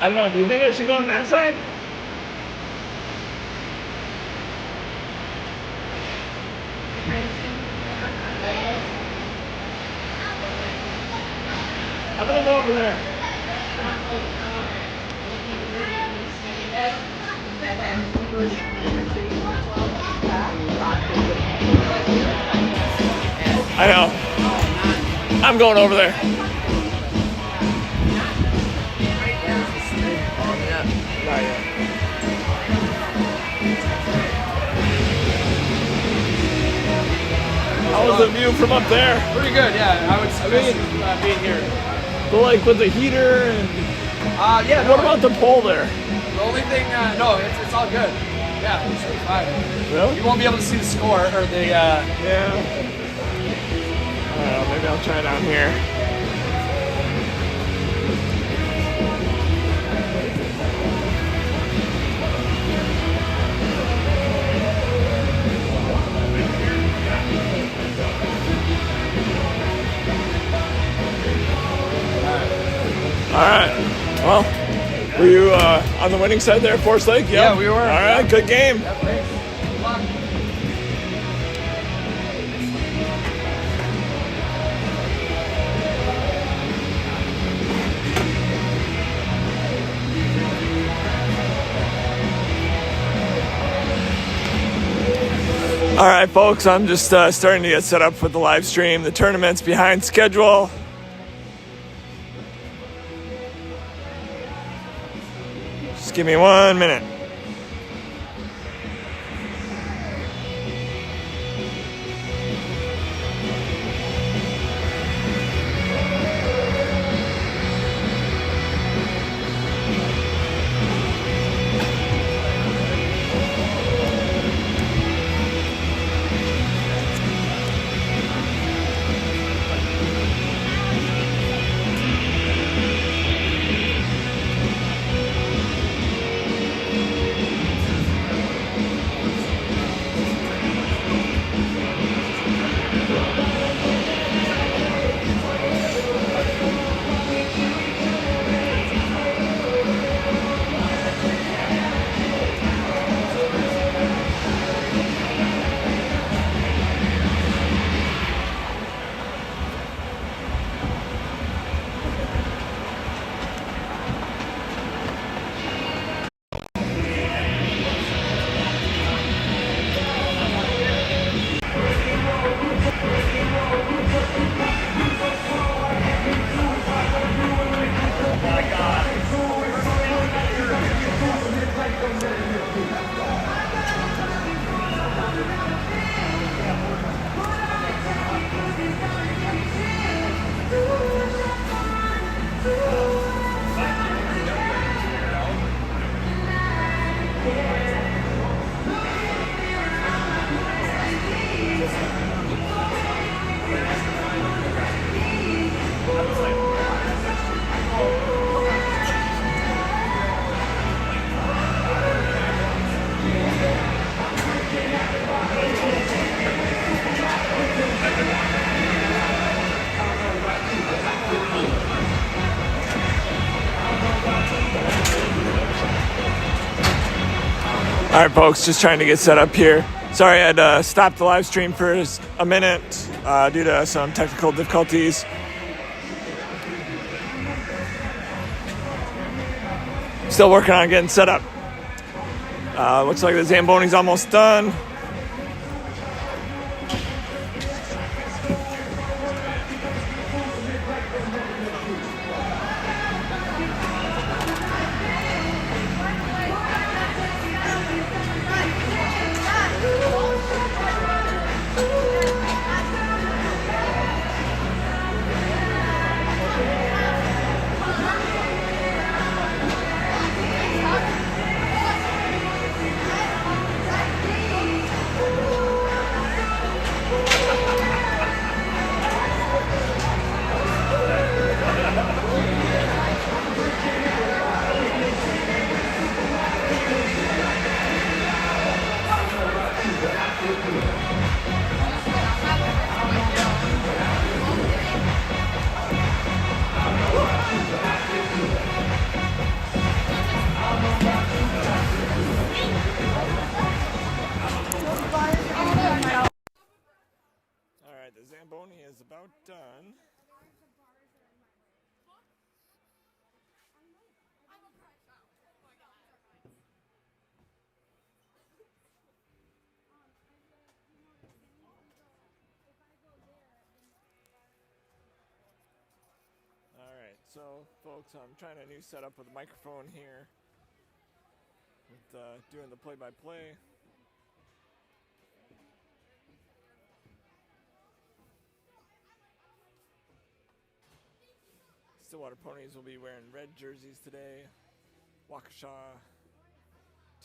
I don't know. Do you think I should go on that side? I'm gonna go over there. I know. I'm going over there. How was the view from up there? Pretty good, yeah. I would suggest being here. But like with the heater and yeah. what about the pole there? The only thing, no, it's all good. Yeah, it's fine. Really? You won't be able to see the score or the. Yeah. I don't know. Maybe I'll try down here. All right. Well, were you on the winning side there, Forest Lake? Yep. Yeah, we were. All right. Good game. Yeah, thanks. Good luck. All right, folks. I'm just starting to get set up for the live stream. The tournament's behind schedule. Just give me 1 minute. All right, folks, just trying to get set up here. Sorry, I had to stop the live stream for a minute due to some technical difficulties. Still working on getting set up. Looks like the Zamboni's almost done. So, folks, I'm trying a new setup with a microphone here with doing the play-by-play. Stillwater Ponies will be wearing red jerseys today. Waukesha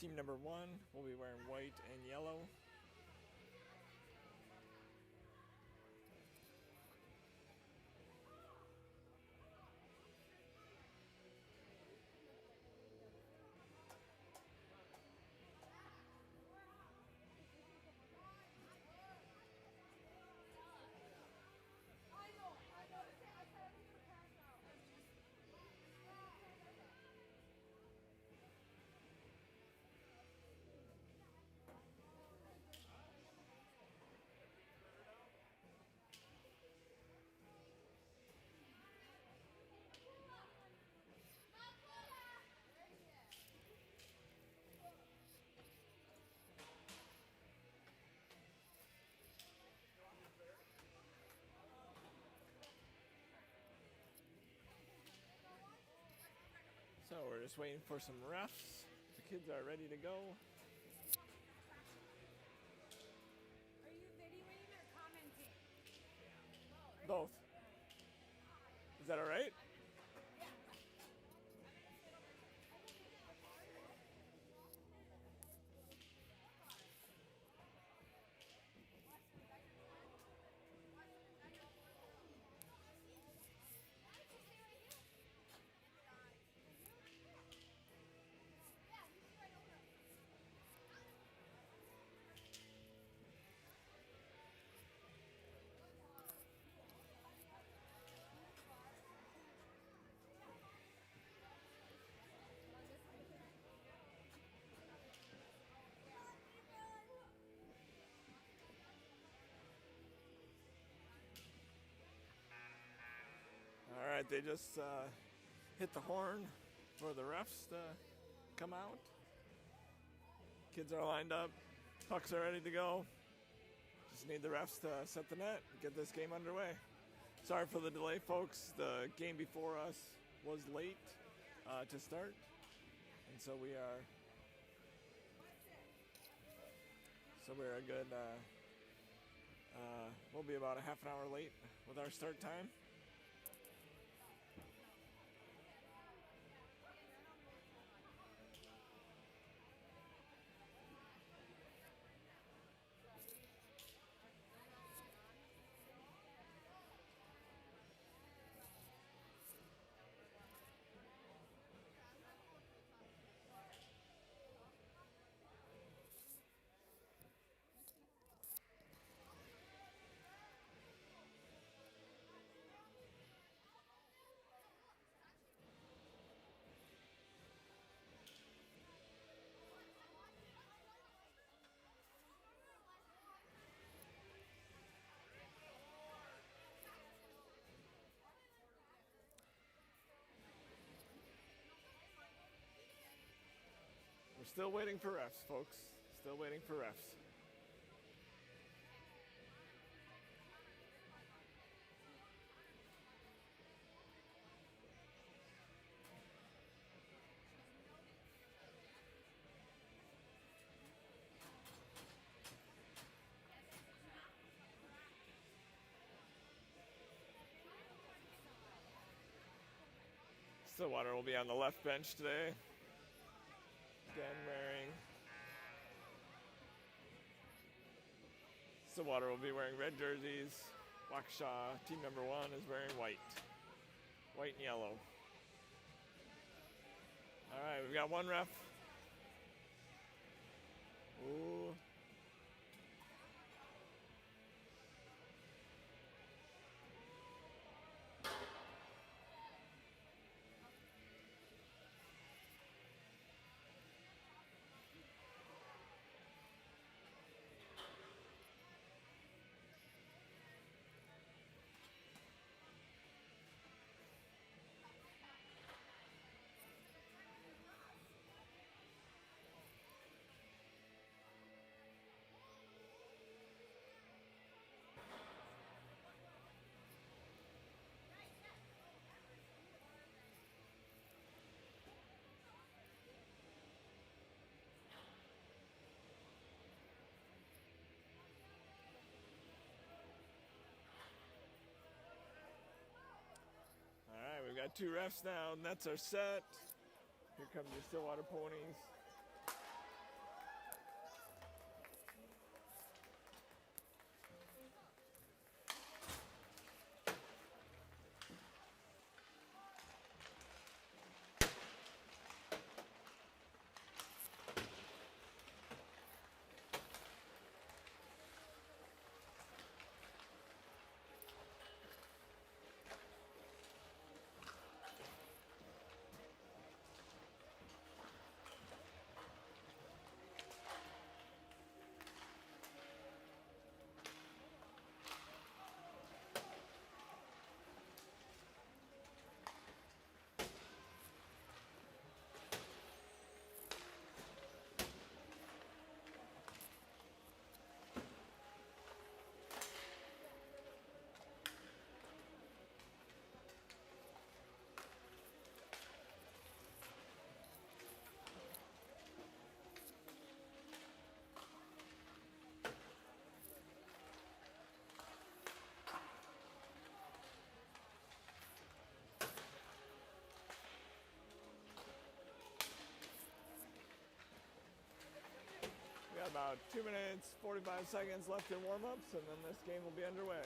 team number 1 will be wearing white and yellow. So we're just waiting for some refs. The kids are ready to go. Are you videoing or commenting? Both. Is that all right? All right, they just hit the horn for the refs to come out. Kids are lined up. Pucks are ready to go. Just need the refs to set the net and get this game underway. Sorry for the delay, folks. The game before us was late to start. And so we are a good, we'll be about a half an hour late with our start time. We're still waiting for refs, folks. Still waiting for refs. Stillwater will be on the left bench today. Again, wearing. Stillwater will be wearing red jerseys. Waukesha, team number 1, is wearing white. White and yellow. All right, we've got one ref. Ooh. got 2 refs now. Nets are set. Here come the Stillwater ponies. We got about 2 minutes, 45 seconds left in warm-ups, and then this game will be underway.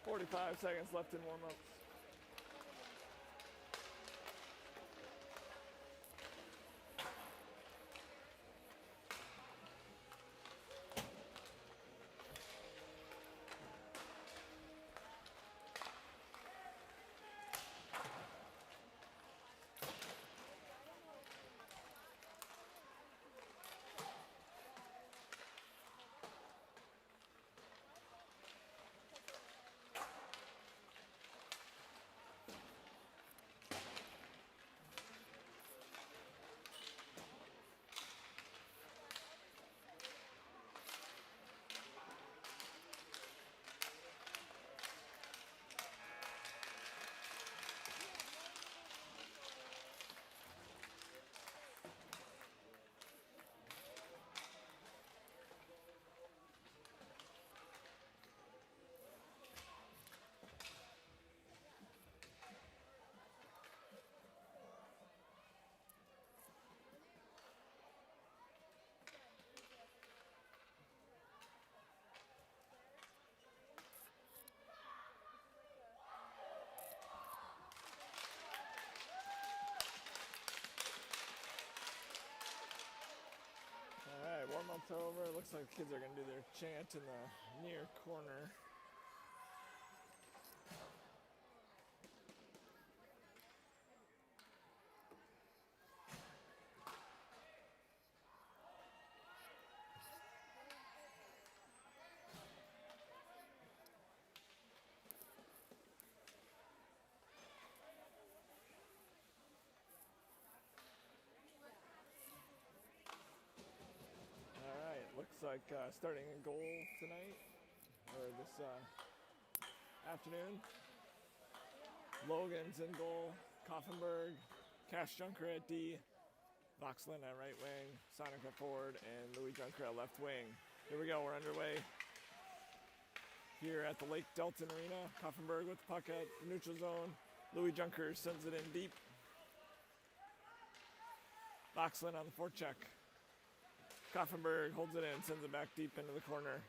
.45 seconds left in warm-ups. Alright, warm-up's over. It looks like the kids are going to do their chant in the near corner. Looks like starting in goal tonight, or this afternoon. Logan's in goal, Koffenberg, Cash Junker at D, Voxland at right wing, Sonic at forward, and Louis Junker at left wing. Here we go, we're underway. Here at the Lake Delton Arena, Koffenberg with the puck at the neutral zone. Louis Junker sends it in deep. Voxland on the forecheck. Koffenberg holds it in, sends it back deep into the corner.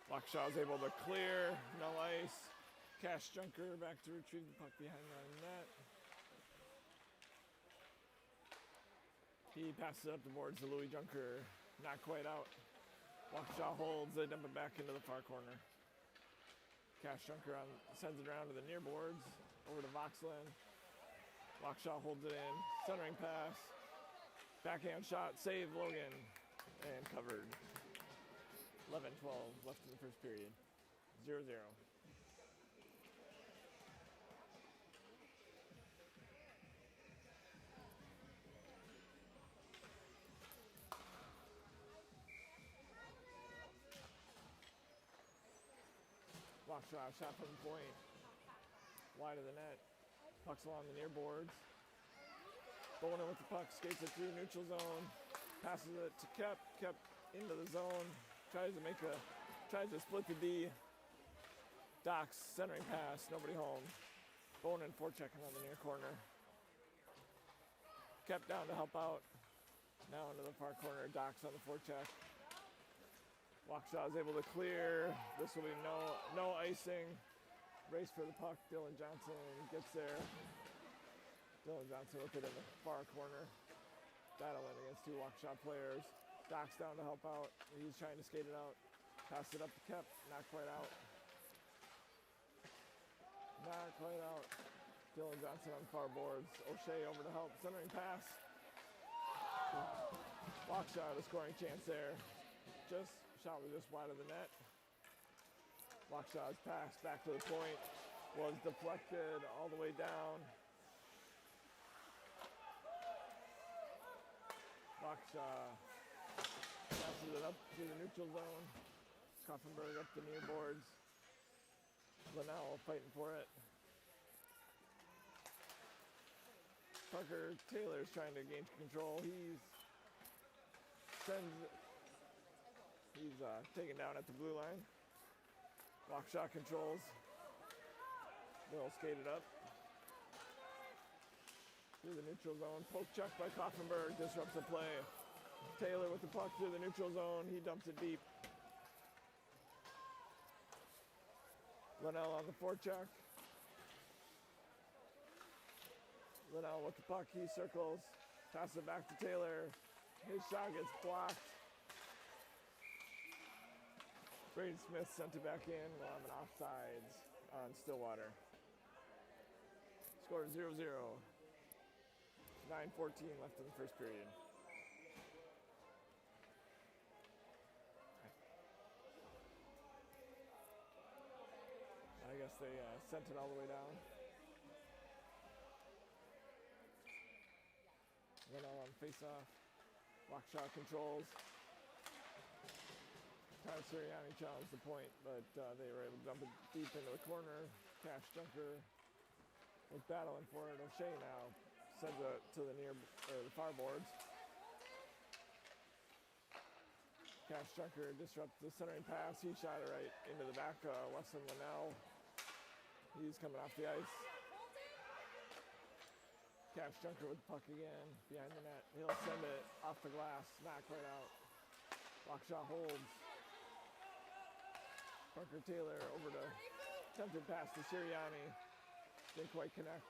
Waukesha is able to clear, no ice. Cash Junker back to retrieve the puck behind the net. He passes it up the boards to Louis Junker, not quite out. Waukesha holds, they dump it back into the far corner. Cash Junker sends it around to the near boards, over to Voxland. Waukesha holds it in, centering pass. Backhand shot, save Logan, and covered. 11-12 left in the first period. 0-0. Waukesha shot from the point. Wide of the net. Puck's along the near boards. Bowling with the puck, skates it through neutral zone, passes it to Kep into the zone, tries to split the D. Docks, centering pass, nobody home. Bowling forechecking on the near corner. Kep down to help out. Now into the far corner, Docks on the forecheck. Waukesha is able to clear. This will be no icing. Race for the puck, Dylan Johnson gets there. Dylan Johnson with it in the far corner. Battling against two Waukesha players. Doc's down to help out. He's trying to skate it out. Pass it up to Kep. Not quite out. Not quite out. Dylan Johnson on far boards. O'Shea over to help. Centering pass. Waukesha had a scoring chance there. Shot was just wide of the net. Waukesha's pass back to the point was deflected all the way down. Waukesha passes it up to the neutral zone. Koffenberg up the near boards. Linnell fighting for it. Parker Taylor's trying to gain control. He's taken down at the blue line. Waukesha controls. They'll skate it up. Through the neutral zone. Poke check by Koffenberg disrupts the play. Taylor with the puck through the neutral zone. He dumps it deep. Linnell on the forecheck. Linnell with the puck. He circles. Passes it back to Taylor. His shot gets blocked. Braden Smith sent it back in. We'll have an offsides on Stillwater. Score 0-0. 9:14 left in the first period. I guess they sent it all the way down. Linnell on face-off. Waukesha controls. Tyler Sirianni challenged the point, but they were able to dump it deep into the corner. Cash Junker was battling for it. O'Shea now sends it to the the far boards. Cash Junker disrupts the centering pass. He shot it right into the back. Weston Linnell. He's coming off the ice. Cash Junker with the puck again behind the net. He'll send it off the glass. Not quite out. Waukesha holds. Parker Taylor over to attempted pass to Sirianni. Didn't quite connect.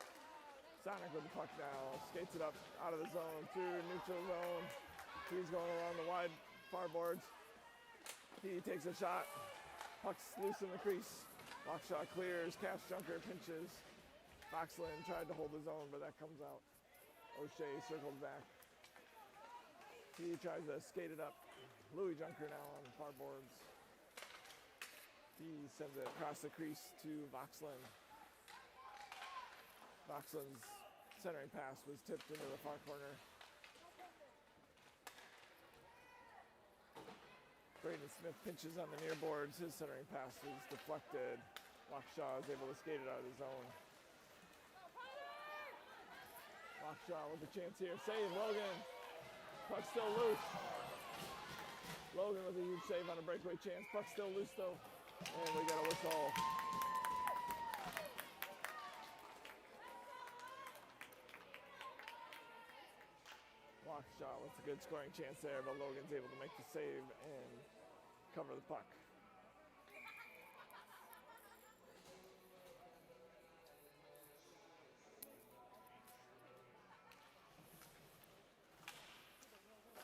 Sonic with the puck now. Skates it up out of the zone through neutral zone. He's going along the wide far boards. He takes a shot. Puck's loose in the crease. Waukesha clears. Cash Junker pinches. Voxland tried to hold his own, but that comes out. O'Shea circles back. He tries to skate it up. Louis Junker now on the far boards. He sends it across the crease to Voxland. Voxland's centering pass was tipped into the far corner. Braden Smith pinches on the near boards. His centering pass is deflected. Waukesha is able to skate it out of the zone. Waukesha with a chance here. Save, Logan. Puck still loose. Logan with a huge save on a breakaway chance. Puck still loose though. And we got a whistle. Waukesha with a good scoring chance there, but Logan's able to make the save and cover the puck.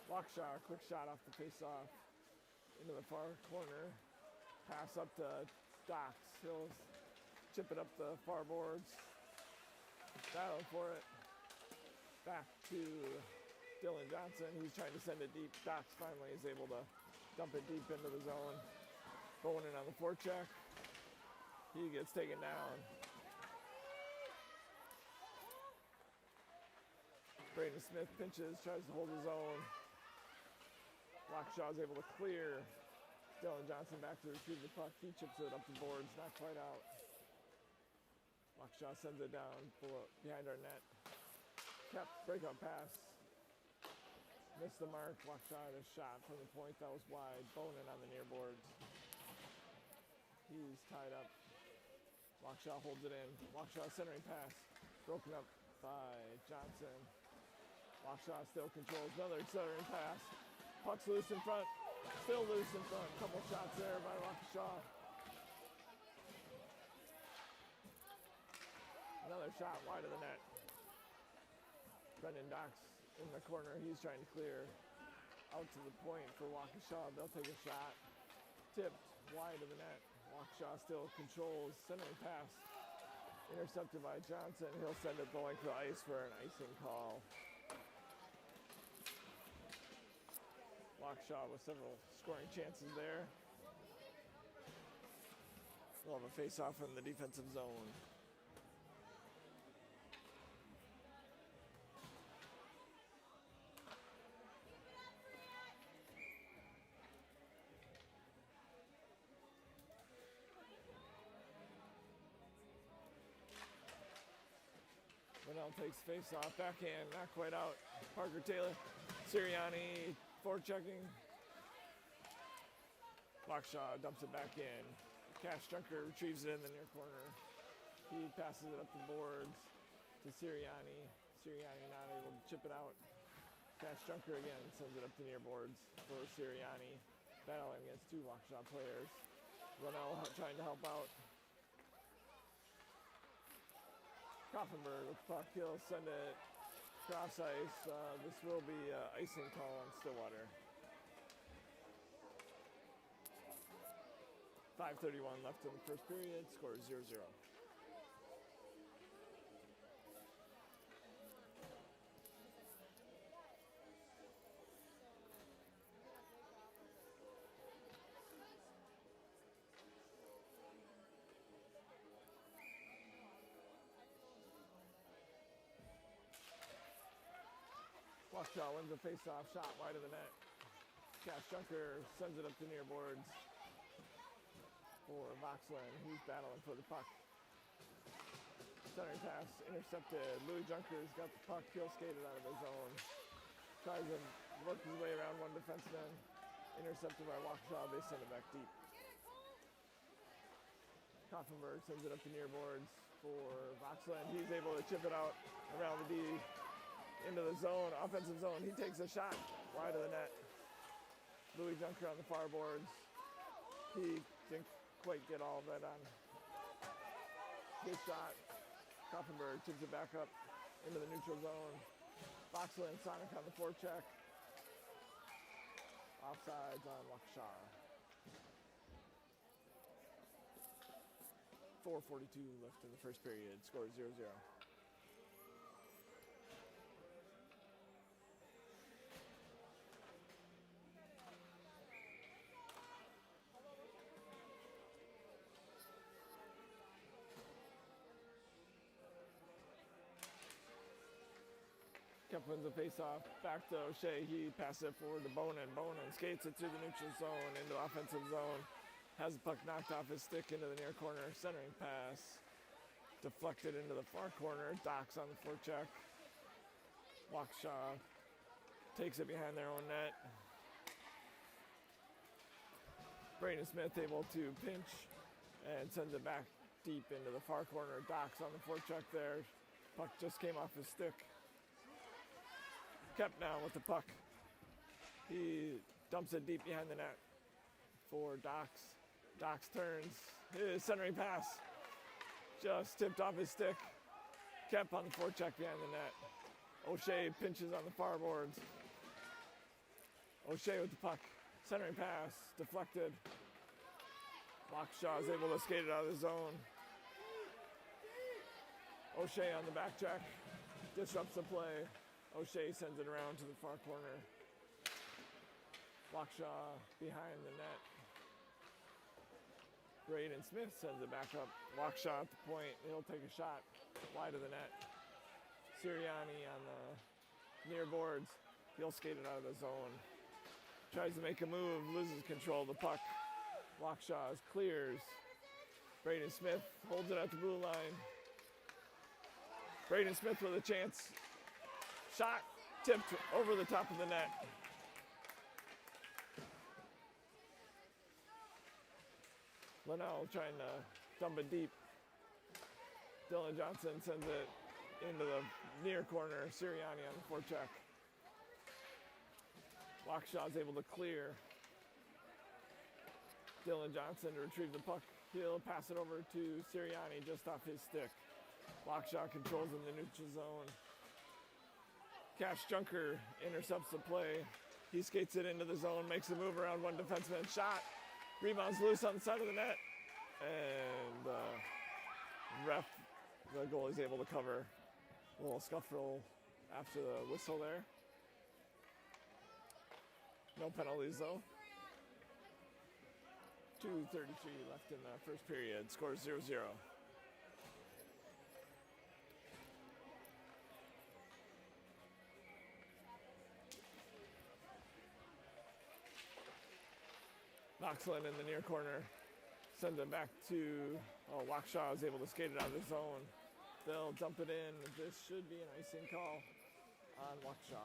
Waukesha, quick shot off the face-off into the far corner. Pass up to Docks. He'll chip it up the far boards. Battle for it. Back to Dylan Johnson. He's trying to send it deep. Docks finally is able to dump it deep into the zone. Bowing on the forecheck. He gets taken down. Braden Smith pinches, tries to hold his own. Waukesha is able to clear. Dylan Johnson back to retrieve the puck. He chips it up the boards, not quite out. Waukesha sends it down behind our net. Kept breakout pass. Missed the mark. Waukesha had a shot from the point that was wide. Bonin on the near boards. He's tied up. Waukesha holds it in. Waukesha centering pass. Broken up by Johnson. Waukesha still controls another centering pass. Puck's loose in front. Still loose in front. Couple shots there by Waukesha. Another shot wide of the net. Brendan Docks in the corner. He's trying to clear out to the point for Waukesha. They'll take a shot. Tipped wide of the net. Waukesha still controls centering pass. Intercepted by Johnson. He'll send it bowling to the ice for an icing call. Waukesha with several scoring chances there. We'll have a face-off from the defensive zone. Linnell takes face-off, backhand, not quite out. Parker Taylor, Sirianni forechecking. Waukesha dumps it back in. Cash Junker retrieves it in the near corner. He passes it up the boards to Sirianni. Sirianni not able to chip it out. Cash Junker again sends it up the near boards for Sirianni. Battling against two Waukesha players. Linnell trying to help out. Koffenberg with the puck. He'll send it cross ice. This will be icing call on Stillwater. 5:31 left in the first period. Score is 0-0. Waukesha wins a face-off shot wide of the net. Cash Junker sends it up to near boards for Voxland. He's battling for the puck. Centering pass intercepted. Louis Junker's got the puck. He'll skate it out of his zone. Tries to work his way around one defenseman. Intercepted by Waukesha. They send it back deep. Koffenberg sends it up to near boards for Voxland. He's able to chip it out around the D. Into the zone, offensive zone. He takes a shot wide of the net. Louis Junker on the far boards. He didn't quite get all of that on his shot. Koffenberg chips it back up into the neutral zone. Boxley and Sonic on the forecheck. Offsides on Waukesha. 4:42 left in the first period. Score 0-0. Kemp wins the face-off. Back to O'Shea. He passes it forward to Bonin. Bonin skates it through the neutral zone into offensive zone. Has the puck knocked off his stick into the near corner. Centering pass. Deflected into the far corner. Docks on the forecheck. Waukesha takes it behind their own net. Braden Smith able to pinch and sends it back deep into the far corner. Docks on the forecheck there. Puck just came off his stick. Kept now with the puck. He dumps it deep behind the net for Docks. Docks turns. His centering pass just tipped off his stick. Kemp on the forecheck behind the net. O'Shea pinches on the far boards. O'Shea with the puck. Centering pass. Deflected. Waukesha is able to skate it out of the zone. O'Shea on the back check. Disrupts the play. O'Shea sends it around to the far corner. Waukesha behind the net. Braden Smith sends it back up. Waukesha at the point. He'll take a shot wide of the net. Sirianni on the near boards. He'll skate it out of the zone. Tries to make a move. Loses control of the puck. Waukesha clears. Braden Smith holds it at the blue line. Braden Smith with a chance. Shot tipped over the top of the net. Linnell trying to dump it deep. Dylan Johnson sends it into the near corner. Sirianni on the forecheck. Waukesha is able to clear. Dylan Johnson to retrieve the puck. He'll pass it over to Sirianni just off his stick. Waukesha controls in the neutral zone. Cash Junker intercepts the play. He skates it into the zone, makes a move around one defenseman. Shot. Rebounds loose on the side of the net. And the goalie's able to cover. A little scuffle after the whistle there. No penalties though. 2:33 left in the first period. Score 0-0. Knoxland in the near corner. Sends it back to Waukesha is able to skate it out of the zone. They'll dump it in. This should be an icing call on Waukesha.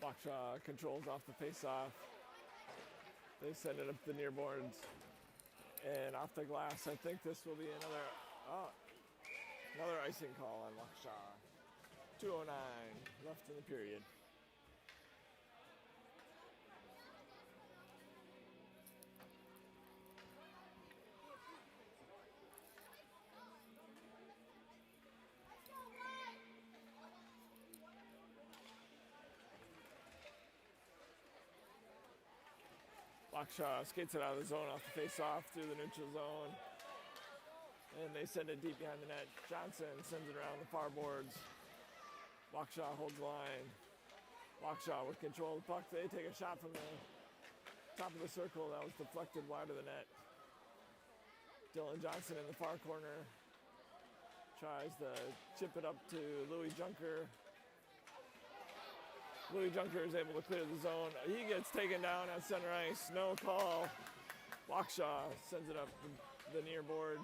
Waukesha controls off the face-off. They send it up the near boards and off the glass. I think this will be another icing call on Waukesha. 2:09 left in the period. Waukesha skates it out of the zone off the face-off through the neutral zone. And they send it deep behind the net. Johnson sends it around the far boards. Waukesha holds the line. Waukesha with control of the puck. They take a shot from the top of the circle that was deflected wide of the net. Dylan Johnson in the far corner tries to chip it up to Louis Junker. Louis Junker is able to clear the zone. He gets taken down at center ice. No call. Waukesha sends it up the near boards.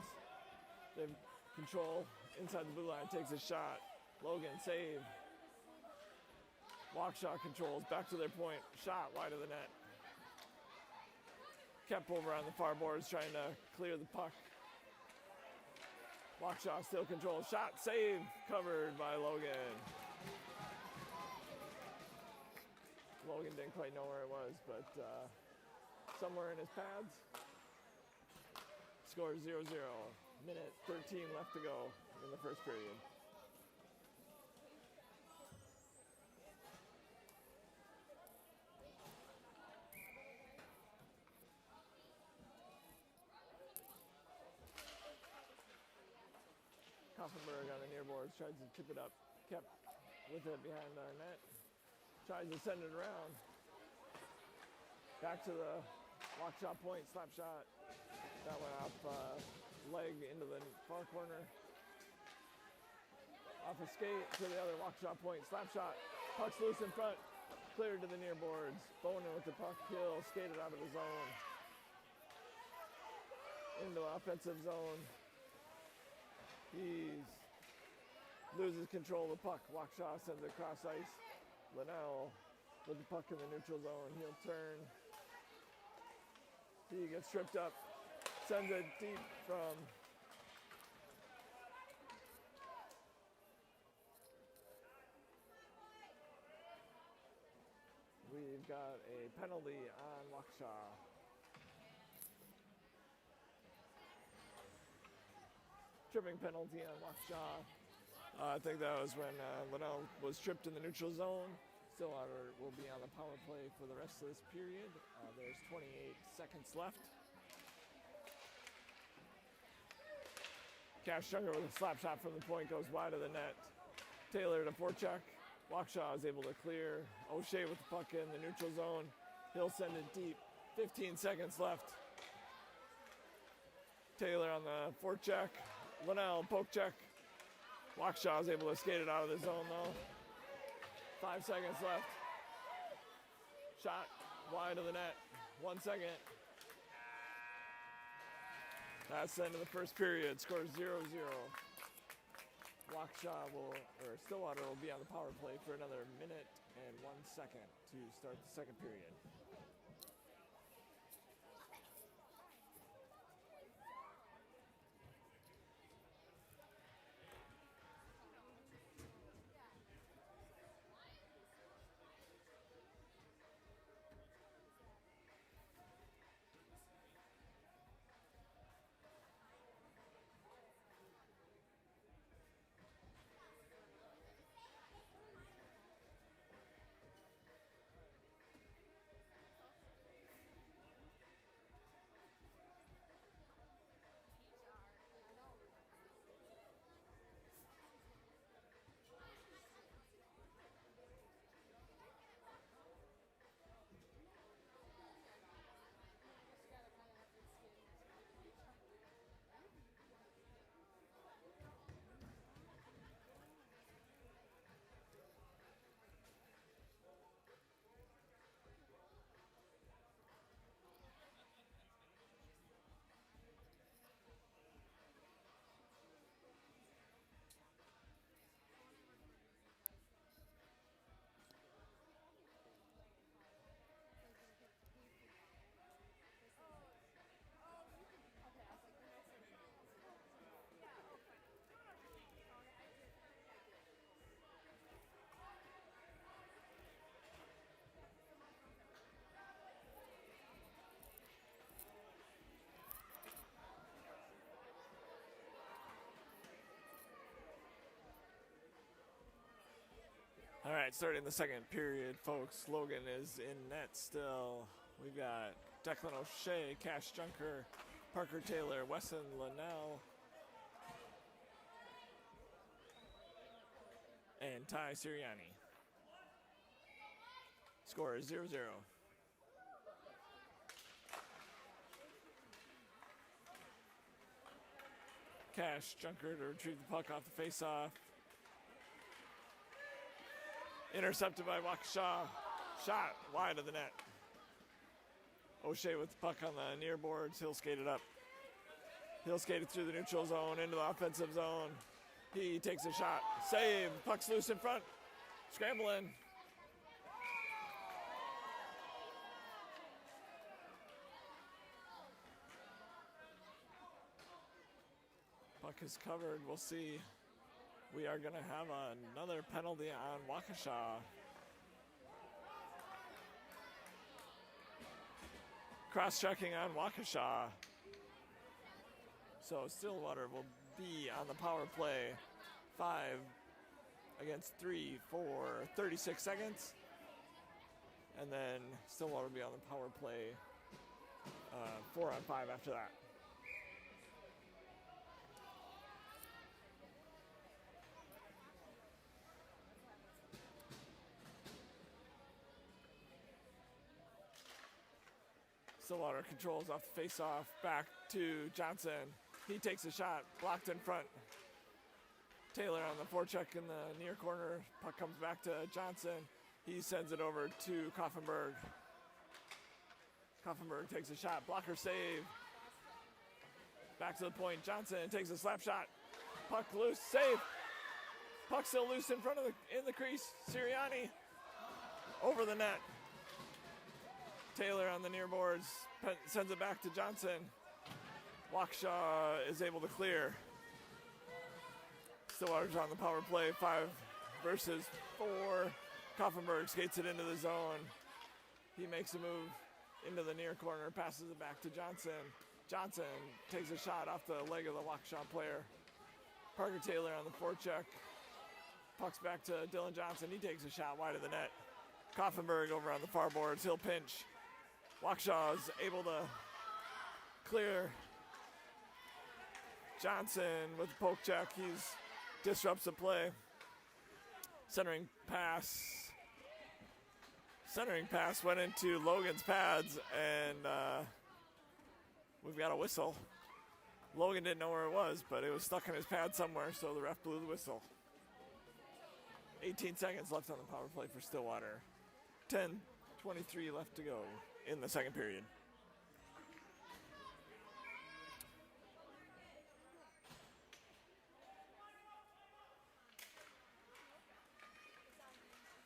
They have control inside the blue line. Takes a shot. Logan save. Waukesha controls back to their point. Shot wide of the net. Kept over on the far boards trying to clear the puck. Waukesha still controls. Shot save covered by Logan. Logan didn't quite know where it was, but somewhere in his pads. Score 0-0. Minute 13 left to go in the first period. Koffenberg on the near boards, tries to chip it up, kept with it behind our net, tries to send it around. Back to the Waukesha point, slap shot. That went off leg into the far corner. Off a skate to the other Waukesha point, slap shot. Puck's loose in front, cleared to the near boards. Bonin with the puck, Hill skated out of the zone. Into offensive zone. He loses control of the puck. Waukesha sends it across ice. Linnell with the puck in the neutral zone. He'll turn. He gets tripped up. Sends it deep from we've got a penalty on Waukesha. Tripping penalty on Waukesha. I think that was when Linnell was tripped in the neutral zone. Stillwater will be on the power play for the rest of this period. There's 28 seconds left. Cash Junker with a slap shot from the point goes wide of the net. Taylor to forecheck. Waukesha is able to clear. O'Shea with the puck in the neutral zone. He'll send it deep. 15 seconds left. Taylor on the forecheck. Linnell poke check. Waukesha is able to skate it out of the zone though. 5 seconds left. Shot wide of the net. 1 second. That's the end of the first period. Score 0-0. Stillwater will be on the power play for another minute and 1 second to start the second period. All right, starting the second period, folks. Logan is in net still. We've got Declan O'Shea, Cash Junker, Parker Taylor, Wesson Linnell, and Ty Sirianni. Score is 0-0. Cash Junker to retrieve the puck off the faceoff. Intercepted by Waukesha. Shot wide of the net. O'Shea with the puck on the near boards. He'll skate it up. He'll skate it through the neutral zone into the offensive zone. He takes a shot. Save. Puck's loose in front. Scrambling. Puck is covered. We'll see. We are going to have another penalty on Waukesha. Cross-checking on Waukesha. So Stillwater will be on the power play. 5 against 3 for 36 seconds. And then Stillwater will be on the power play 4 on 5 after that. Stillwater controls off the face-off, back to Johnson. He takes a shot, blocked in front. Taylor on the forecheck in the near corner. Puck comes back to Johnson. He sends it over to Koffenberg. Koffenberg takes a shot, blocker save. Back to the point, Johnson takes a slap shot. Puck loose, save. Puck still loose in front of in the crease. Sirianni over the net. Taylor on the near boards, sends it back to Johnson. Waukesha is able to clear. Stillwater's on the power play, 5 versus 4. Koffenberg skates it into the zone. He makes a move into the near corner, passes it back to Johnson. Johnson takes a shot off the leg of the Waukesha player. Parker Taylor on the forecheck. Puck's back to Dylan Johnson. He takes a shot wide of the net. Koffenberg over on the far boards. He'll pinch. Waukesha is able to clear. Johnson with the poke check. He disrupts the play. Centering pass. Centering pass went into Logan's pads, and we've got a whistle. Logan didn't know where it was, but it was stuck in his pad somewhere, so the ref blew the whistle. 18 seconds left on the power play for Stillwater. 10:23 left to go in the second period.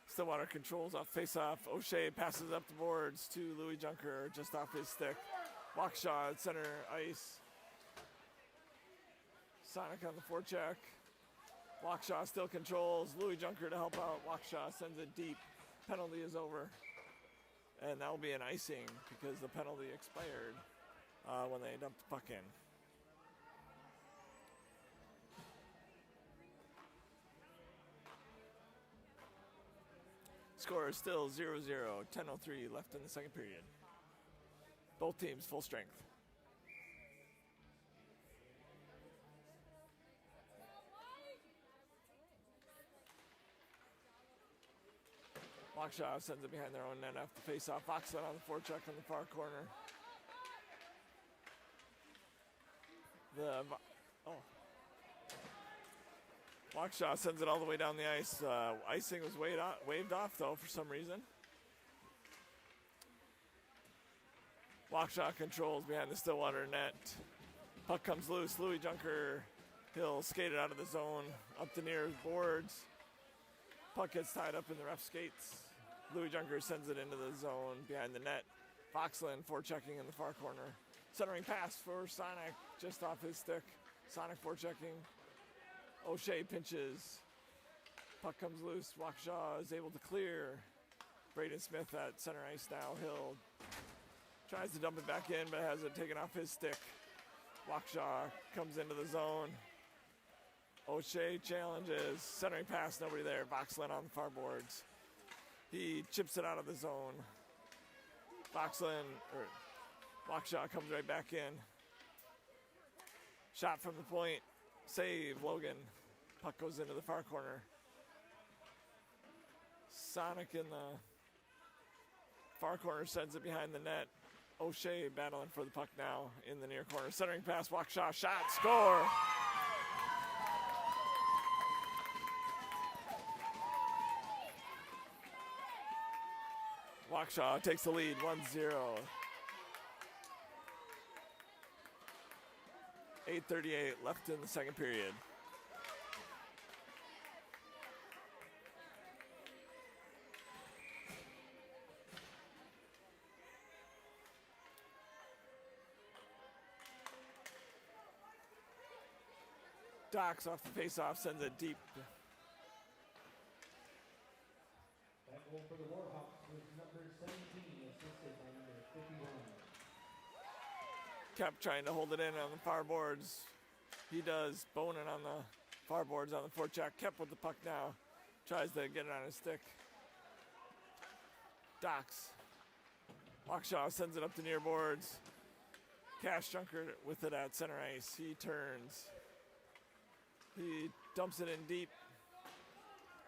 Stillwater controls off face-off. O'Shea passes up the boards to Louis Junker just off his stick. Waukesha at center ice. Sonic on the forecheck. Waukesha still controls. Louis Junker to help out. Waukesha sends it deep. Penalty is over. And that will be an icing because the penalty expired when they dumped the puck in. Score is still 0-0. 10:03 left in the second period. Both teams full strength. Waukesha sends it behind their own net after face-off. Foxland on the forecheck on the far corner. Waukesha sends it all the way down the ice. Icing was waved off, though, for some reason. Waukesha controls behind the Stillwater net. Puck comes loose. Louis Junker, he'll skate it out of the zone, up the near boards. Puck gets tied up in the ref skates. Louis Junker sends it into the zone behind the net. Foxland forechecking in the far corner. Centering pass for Sonic, just off his stick. Sonic forechecking. O'Shea pinches. Puck comes loose. Waukesha is able to clear. Braden Smith at center ice now. Hill tries to dump it back in, but has it taken off his stick. Waukesha comes into the zone. O'Shea challenges. Centering pass, nobody there. Foxland on the far boards. He chips it out of the zone. Waukesha comes right back in. Shot from the point. Save, Logan. Puck goes into the far corner. Sonic in the far corner sends it behind the net. O'Shea battling for the puck now in the near corner. Centering pass, Waukesha, shot, score! Waukesha takes the lead, 1-0. 8:38 left in the second period. Docks off the face-off, sends it deep. That goal for the Warhawks was number 17, assisted by number 51. Kept trying to hold it in on the far boards. He does. Bonin on the far boards on the forecheck. Kept with the puck now. Tries to get it on his stick. Docks. Waukesha sends it up the near boards. Cash Junker with it at center ice. He turns. He dumps it in deep.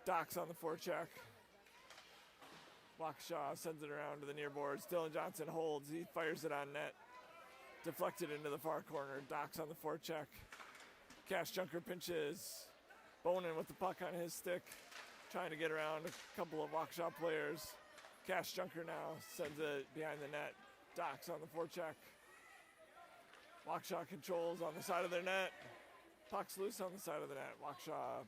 Docks on the forecheck. Waukesha sends it around to the near boards. Dylan Johnson holds. He fires it on net. Deflected into the far corner. Docks on the forecheck. Cash Junker pinches. Bonin with the puck on his stick. Trying to get around a couple of Waukesha players. Cash Junker now sends it behind the net. Docks on the forecheck. Waukesha controls on the side of their net. Puck's loose on the side of the net. Waukesha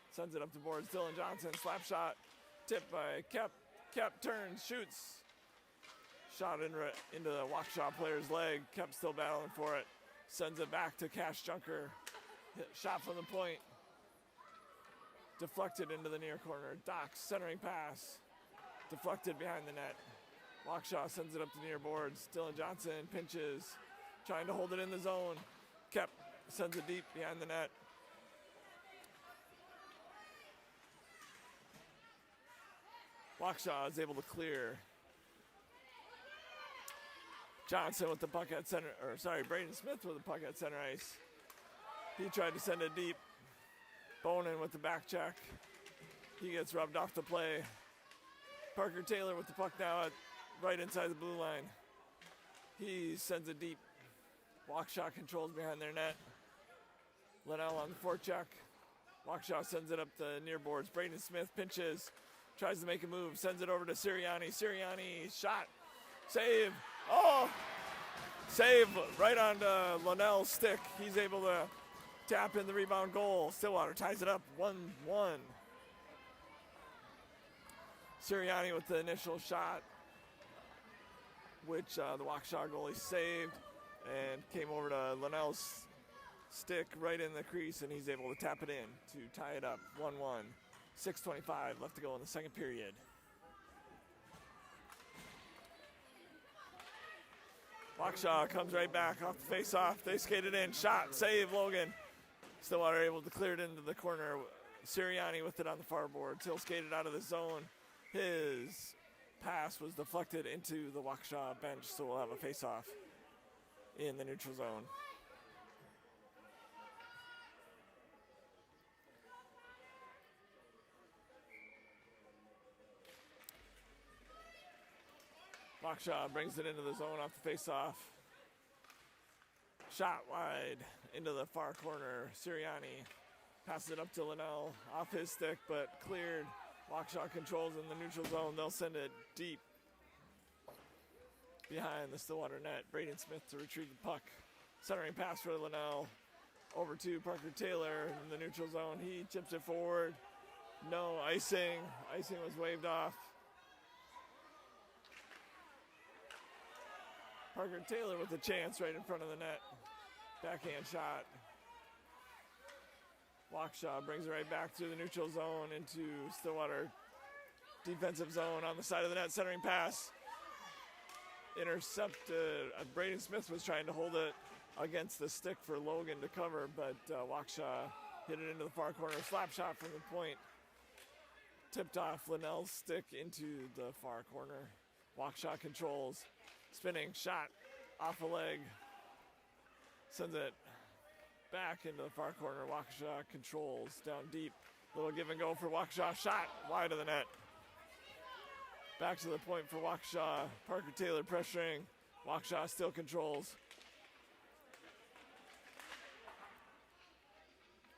sends it up the boards. Dylan Johnson, slap shot. Tipped by Kep. Kep turns, shoots. Shot into the Waukesha player's leg. Kep still battling for it. Sends it back to Cash Junker. Shot from the point. Deflected into the near corner. Docks, centering pass. Deflected behind the net. Waukesha sends it up the near boards. Dylan Johnson pinches. Trying to hold it in the zone. Kep sends it deep behind the net. Waukesha is able to clear. Johnson with the puck at center, Braden Smith with the puck at center ice. He tried to send it deep. Bonin with the back check. He gets rubbed off the play. Parker Taylor with the puck now right inside the blue line. He sends it deep. Waukesha controls behind their net. Linnell on the forecheck. Waukesha sends it up the near boards. Braden Smith pinches. Tries to make a move. Sends it over to Sirianni. Sirianni shot. Save. Oh! Save right onto Linnell's stick. He's able to tap in the rebound goal. Stillwater ties it up 1-1. Sirianni with the initial shot, which the Waukesha goalie saved and came over to Linnell's stick right in the crease, and he's able to tap it in to tie it up 1-1. 6:25 left to go in the second period. Waukesha comes right back off the face-off. They skate it in. Shot. Save, Logan. Stillwater able to clear it into the corner. Sirianni with it on the far board. He'll skate it out of the zone. His pass was deflected into the Waukesha bench, so we'll have a face-off in the neutral zone. Waukesha brings it into the zone off the face-off. Shot wide into the far corner. Sirianni passes it up to Linnell off his stick, but cleared. Waukesha controls in the neutral zone. They'll send it deep behind the Stillwater net. Braden Smith to retrieve the puck. Centering pass for Linnell. Over to Parker Taylor in the neutral zone. He chips it forward. No icing. Icing was waved off. Parker Taylor with a chance right in front of the net. Backhand shot. Waukesha brings it right back through the neutral zone into Stillwater defensive zone on the side of the net. Centering pass. Intercepted. Braden Smith was trying to hold it against the stick for Logan to cover, but Waukesha hit it into the far corner. Slap shot from the point. Tipped off Linnell's stick into the far corner. Waukesha controls. Spinning shot off a leg. Sends it back into the far corner. Waukesha controls down deep. Little give and go for Waukesha. Shot wide of the net. Back to the point for Waukesha. Parker Taylor pressuring. Waukesha still controls.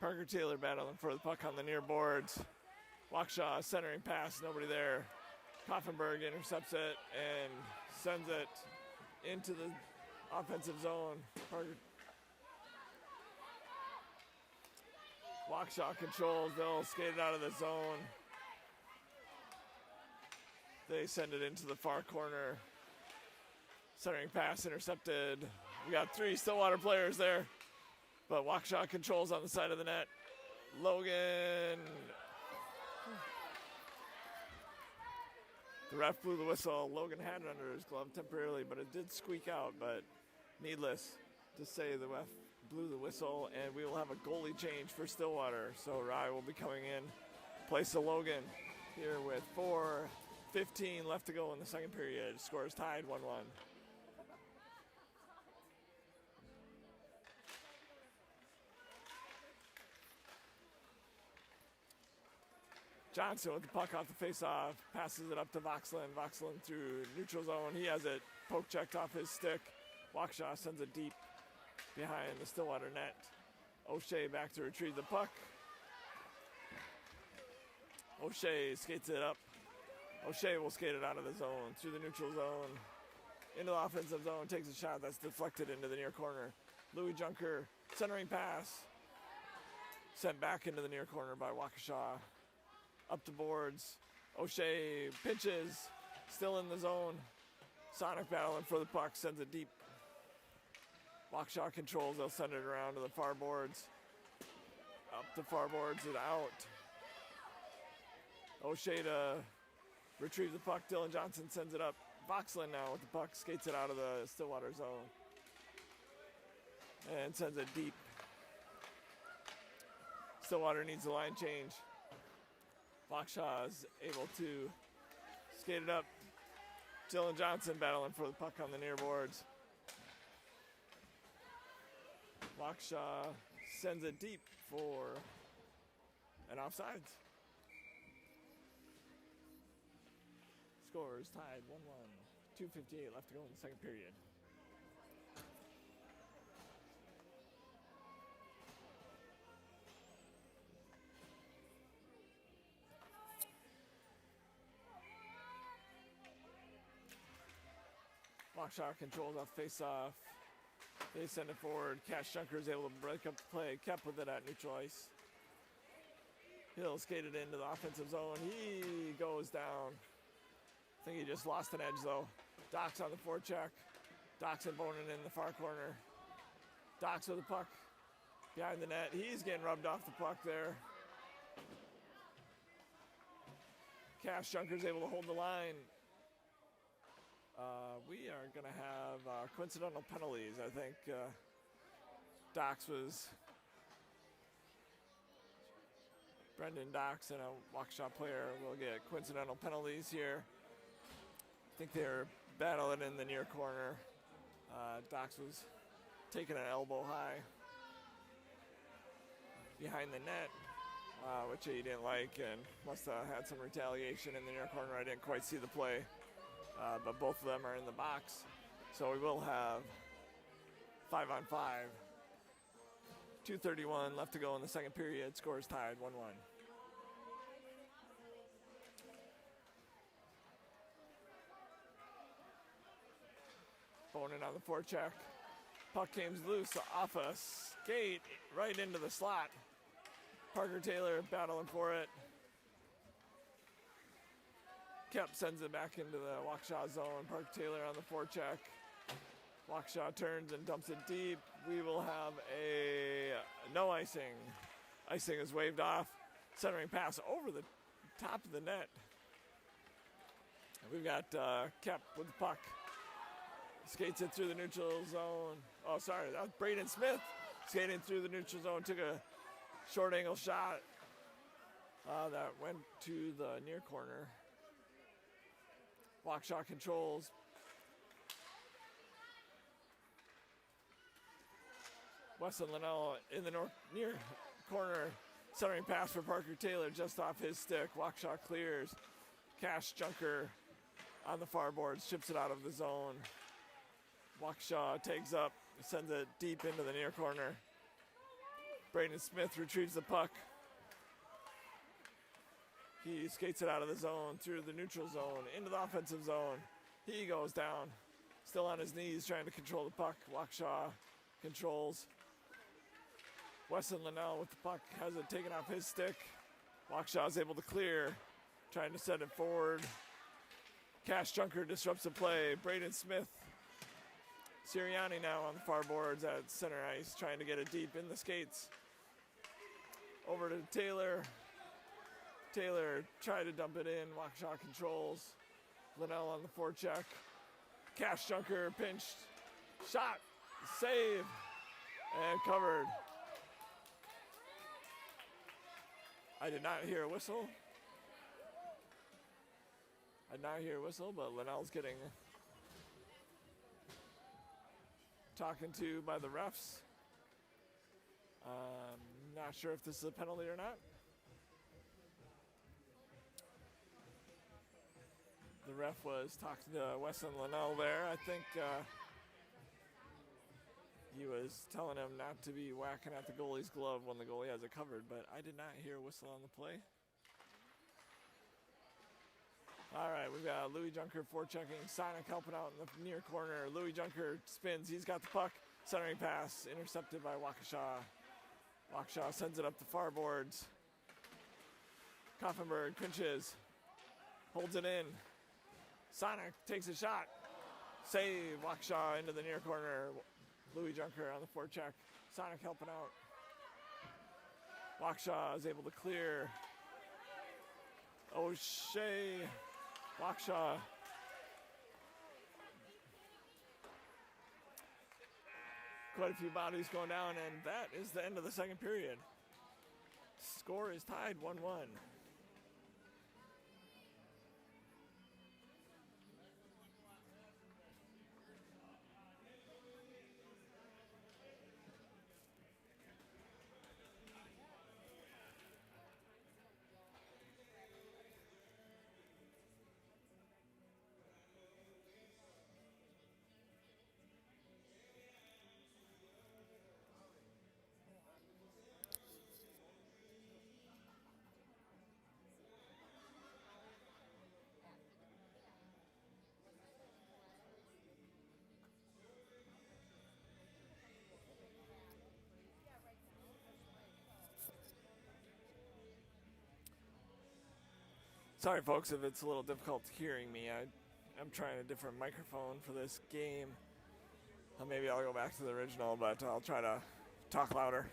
Parker Taylor battling for the puck on the near boards. Waukesha centering pass. Nobody there. Koffenberg intercepts it and sends it into the offensive zone. Waukesha controls. They'll skate it out of the zone. They send it into the far corner. Centering pass intercepted. We got 3 Stillwater players there, but Waukesha controls on the side of the net. Logan. The ref blew the whistle. Logan had it under his glove temporarily, but it did squeak out. But needless to say, the ref blew the whistle, and we will have a goalie change for Stillwater. So Rye will be coming in, place of Logan here with 4:15 left to go in the second period. Score is tied 1-1. Johnson with the puck off the face-off, passes it up to Voxlin. Voxlin through neutral zone. He has it poke checked off his stick. Waukesha sends it deep behind the Stillwater net. O'Shea back to retrieve the puck. O'Shea skates it up. O'Shea will skate it out of the zone, through the neutral zone, into the offensive zone, takes a shot that's deflected into the near corner. Louis Junker, centering pass, sent back into the near corner by Waukesha. Up the boards, O'Shea pitches, still in the zone. Sonic battling for the puck, sends it deep. Waukesha controls, they'll send it around to the far boards. Up the far boards and out. O'Shea to retrieve the puck, Dylan Johnson sends it up. Voxlin now with the puck, skates it out of the Stillwater zone. And sends it deep. Stillwater needs a line change. Waukesha is able to skate it up. Dylan Johnson battling for the puck on the near boards. Waukesha sends it deep for an offsides. Score is tied 1-1. 2:58 left to go in the second period. Waukesha controls off face-off. They send it forward. Cash Junker is able to break up the play. Kept with it at neutral ice. He'll skate it into the offensive zone. He goes down. I think he just lost an edge though. Doc's on the forecheck. Doc's and Bonin in the far corner. Doc's with the puck behind the net. He's getting rubbed off the puck there. Cash Junker's able to hold the line. We are going to have coincidental penalties. I think Dox was Brendan Dox and a Waukesha player will get coincidental penalties here. I think they're battling in the near corner. Dox was taking an elbow high behind the net, which he didn't like and must have had some retaliation in the near corner. I didn't quite see the play. But both of them are in the box. So we will have 5-on-5. 2:31 left to go in the second period. Score is tied 1-1. Bonin on the forecheck. Puck comes loose off a skate right into the slot. Parker Taylor battling for it. Kep sends it back into the Waukesha zone. Parker Taylor on the forecheck. Waukesha turns and dumps it deep. We will have a no icing. Icing is waved off. Centering pass over the top of the net. We've got Kep with the puck. Skates it through the neutral zone. Oh, sorry, that was Braden Smith skating through the neutral zone. Took a short angle shot that went to the near corner. Waukesha controls. Weston Linnell in the near corner. Centering pass for Parker Taylor just off his stick. Waukesha clears. Cash Junker on the far boards. Chips it out of the zone. Waukesha takes up. Sends it deep into the near corner. Braden Smith retrieves the puck. He skates it out of the zone, through the neutral zone, into the offensive zone. He goes down, still on his knees, trying to control the puck. Waukesha controls. Weston Linnell with the puck, has it taken off his stick. Waukesha is able to clear, trying to send it forward. Cash Junker disrupts the play. Braden Smith. Sirianni now on the far boards at center ice, trying to get it deep in the skates. Over to Taylor. Taylor tried to dump it in. Waukesha controls. Linnell on the forecheck. Cash Junker pinched. Shot. Save. And covered. I did not hear a whistle. I did not hear a whistle, but Linnell's getting talking to by the refs. Not sure if this is a penalty or not. The ref was talking to Weston Linnell there. I think he was telling him not to be whacking at the goalie's glove when the goalie has it covered, but I did not hear a whistle on the play. All right, we've got Louis Junker forechecking. Sonic helping out in the near corner. Louis Junker spins. He's got the puck. Centering pass intercepted by Waukesha. Waukesha sends it up the far boards. Koffenberg pinches. Holds it in. Sonic takes a shot. Save. Waukesha into the near corner. Louis Junker on the forecheck. Sonic helping out. Waukesha is able to clear. O'Shea. Waukesha. Quite a few bodies going down, and that is the end of the second period. Score is tied 1-1. Sorry, folks, if it's a little difficult hearing me. I'm trying a different microphone for this game. Maybe I'll go back to the original, but I'll try to talk louder.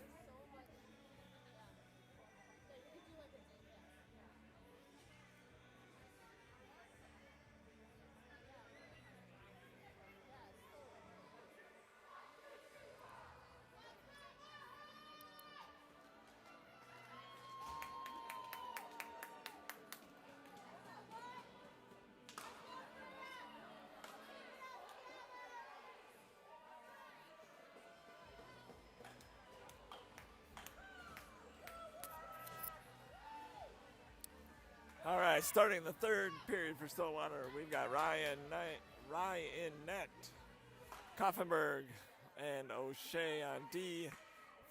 All right, starting the third period for Stillwater, we've got Ryan in net, Koffenberg and O'Shea on D,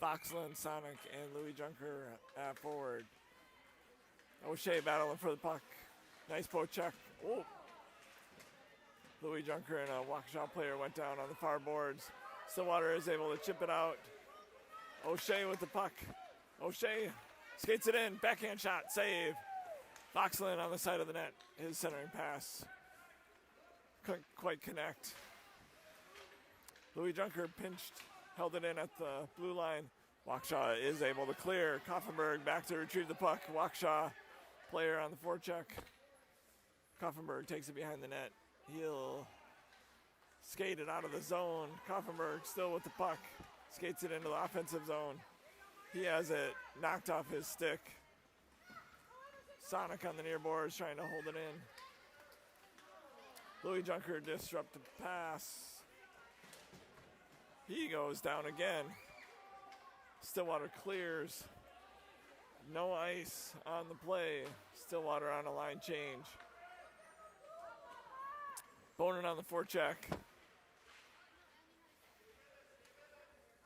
Foxland, Sonic, and Louis Junker at forward. O'Shea battling for the puck. Nice poke check. Oh. Louis Junker and a Waukesha player went down on the far boards. Stillwater is able to chip it out. O'Shea with the puck. O'Shea skates it in. Backhand shot. Save. Foxland on the side of the net. His centering pass couldn't quite connect. Louis Junker pinched, held it in at the blue line. Waukesha is able to clear. Koffenberg back to retrieve the puck. Waukesha player on the forecheck. Koffenberg takes it behind the net. He'll skate it out of the zone. Koffenberg still with the puck. Skates it into the offensive zone. He has it knocked off his stick. Sonic on the near boards trying to hold it in. Louis Junker disrupted pass. He goes down again. Stillwater clears. No ice on the play. Stillwater on a line change. Bonin on the forecheck.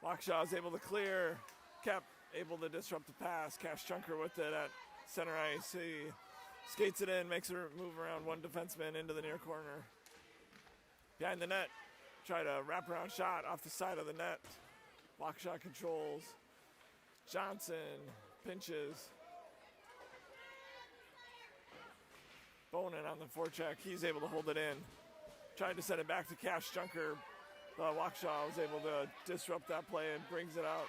Waukesha is able to clear. Kep able to disrupt the pass. Cash Junker with it at center ice. He skates it in, makes a move around one defenseman into the near corner. Behind the net, try to wrap around shot off the side of the net. Waukesha controls. Johnson pinches. Bonin on the forecheck. He's able to hold it in. Tried to send it back to Cash Junker, but Waukesha was able to disrupt that play and brings it out.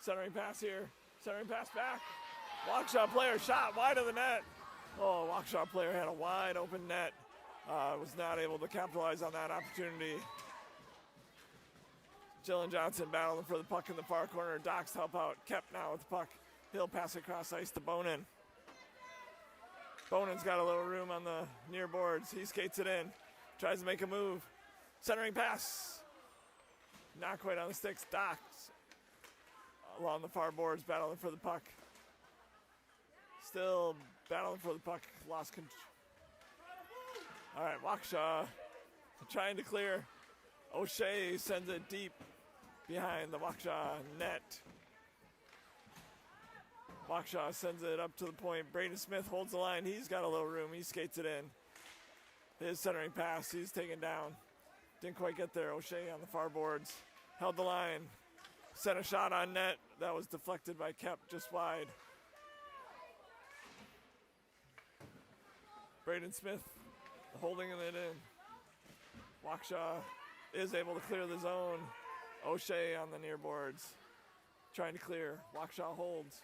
Centering pass here. Centering pass back. Waukesha player shot wide of the net. Oh, Waukesha player had a wide open net. Was not able to capitalize on that opportunity. Jillian Johnson battling for the puck in the far corner. Docks help out. Kep now with the puck. He'll pass across ice to Bonin. Bonin's got a little room on the near boards. He skates it in. Tries to make a move. Centering pass. Not quite on the sticks. Docks along the far boards battling for the puck. Still battling for the puck. Lost control. All right, Waukesha trying to clear. O'Shea sends it deep behind the Waukesha net. Waukesha sends it up to the point. Braden Smith holds the line. He's got a little room. He skates it in. His centering pass, he's taken down. Didn't quite get there. O'Shea on the far boards. Held the line. Sent a shot on net. That was deflected by Kep just wide. Braden Smith holding it in. Waukesha is able to clear the zone. O'Shea on the near boards. Trying to clear. Waukesha holds.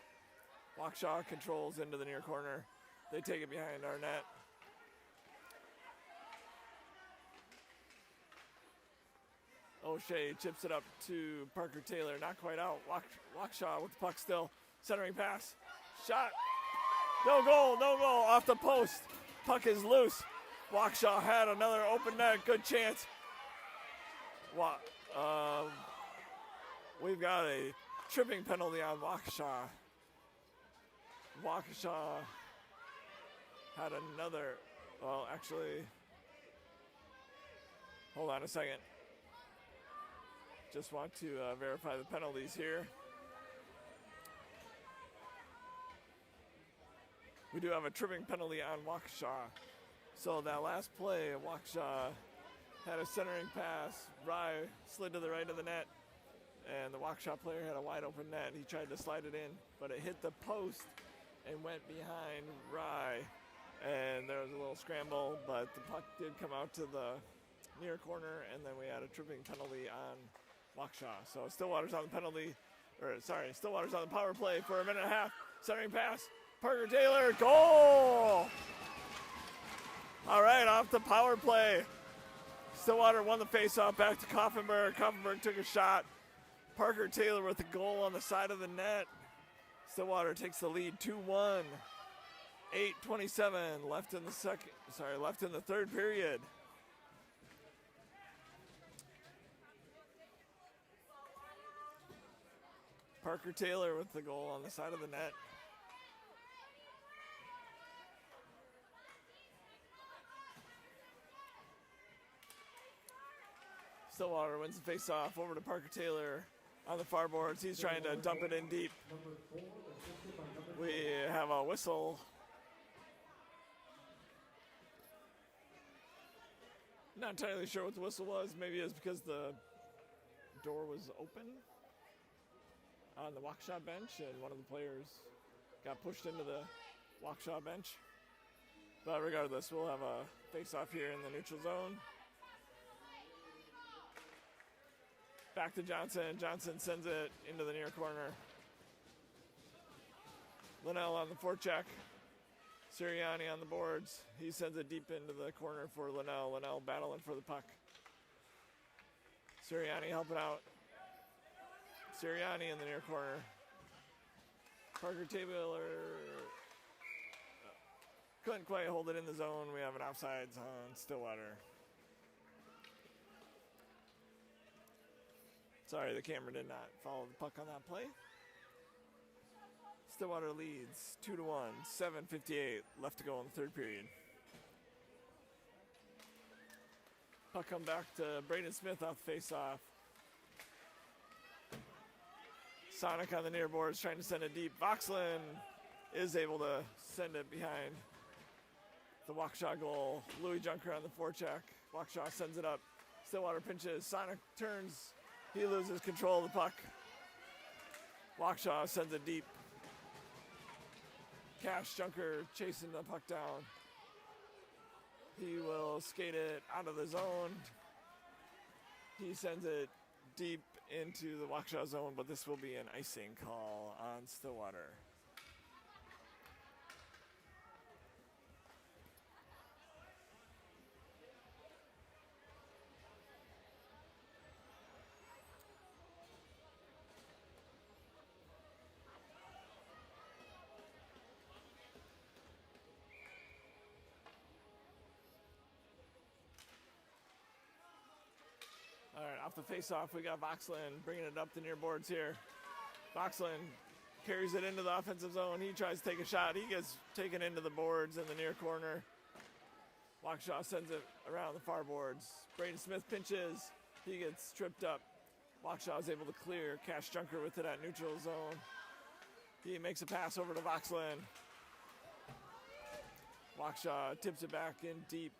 Waukesha controls into the near corner. They take it behind our net. O'Shea chips it up to Parker Taylor. Not quite out. Waukesha with the puck still. Centering pass. Shot. No goal. No goal. Off the post. Puck is loose. Waukesha had another open net. Good chance. We've got a tripping penalty on Waukesha. Waukesha had another. Well, actually, hold on a second. Just want to verify the penalties here. We do have a tripping penalty on Waukesha. So that last play, Waukesha had a centering pass. Rye slid to the right of the net, and the Waukesha player had a wide open net. He tried to slide it in, but it hit the post and went behind Rye. And there was a little scramble, but the puck did come out to the near corner, and then we had a tripping penalty on Waukesha. So Stillwater's on the penalty, Stillwater's on the power play for a minute and a half. Centering pass, Parker Taylor, goal! All right, off the power play. Stillwater won the faceoff back to Koffenberg. Koffenberg took a shot. Parker Taylor with the goal on the side of the net. Stillwater takes the lead 2-1. 8:27 left in the third period. Parker Taylor with the goal on the side of the net. Stillwater wins the face-off over to Parker Taylor on the far boards. He's trying to dump it in deep. We have a whistle. Not entirely sure what the whistle was. Maybe it's because the door was open on the Waukesha bench and one of the players got pushed into the Waukesha bench. But regardless, we'll have a face-off here in the neutral zone. Back to Johnson. Johnson sends it into the near corner. Linnell on the forecheck. Sirianni on the boards. He sends it deep into the corner for Linnell. Linnell battling for the puck. Sirianni helping out. Sirianni in the near corner. Parker Taylor couldn't quite hold it in the zone. We have an offsides on Stillwater. Sorry, the camera did not follow the puck on that play. Stillwater leads 2-1, 7:58 left to go in the third period. Puck come back to Braden Smith off the face-off. Sonic on the near boards trying to send it deep. Voxlin is able to send it behind the Waukesha goal. Louis Junker on the forecheck. Waukesha sends it up. Stillwater pinches. Sonic turns. He loses control of the puck. Waukesha sends it deep. Cash Junker chasing the puck down. He will skate it out of the zone. He sends it deep into the Waukesha zone, but this will be an icing call on Stillwater. All right, off the face-off, we got Voxlin bringing it up the near boards here. Voxlin carries it into the offensive zone. He tries to take a shot. He gets taken into the boards in the near corner. Waukesha sends it around the far boards. Braden Smith pinches. He gets tripped up. Waukesha is able to clear. Cash Junker with it at neutral zone. He makes a pass over to Voxland. Waukesha tips it back in deep